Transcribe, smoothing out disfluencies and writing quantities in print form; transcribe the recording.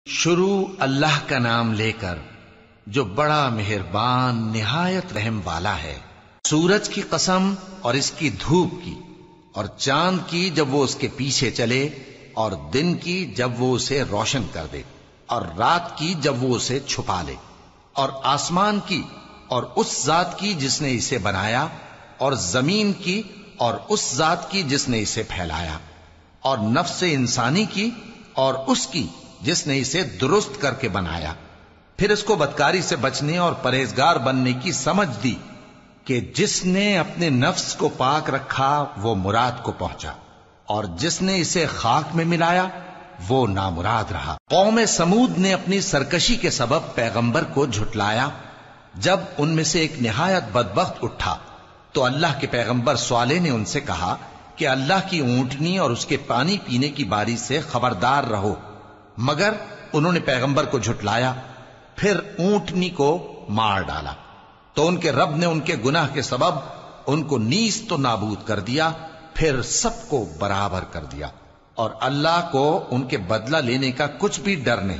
شروع اللہ کا نام لے کر جو بڑا مہربان نہایت رحم والا ہے۔ سورج کی قسم اور اس کی دھوپ کی، اور چاند کی جب وہ اس کے پیچھے چلے، اور دن کی جب وہ اسے روشن کر دے، اور رات کی جب وہ اسے چھپا لے، اور آسمان کی اور اس ذات کی جس نے اسے بنایا، اور زمین کی اور اس ذات کی جس نے اسے پھیلایا، اور نفس انسانی کی اور اس کی جس نے اسے درست کر کے بنایا، پھر اس کو بدکاری سے بچنے اور پرہیزگار بننے کی سمجھ دی کہ جس نے اپنے نفس کو پاک رکھا وہ مراد کو پہنچا، اور جس نے اسے خاک میں ملایا وہ نامراد رہا۔ قوم سمود نے اپنی سرکشی کے سبب پیغمبر کو جھٹلایا۔ جب ان میں سے ایک نہایت بدبخت اٹھا تو اللہ کے پیغمبر صالح نے ان سے کہا کہ اللہ کی اونٹنی اور اس کے پانی پینے کی باری سے خبردار رہو، مگر انہوں نے پیغمبر کو جھٹلایا، پھر اونٹنی کو مار ڈالا تو ان کے رب نے ان کے گناہ کے سبب ان کو نیست و نابود کر دیا، پھر سب کو برابر کر دیا، اور اللہ کو ان کے بدلہ لینے کا کچھ بھی ڈر نہیں۔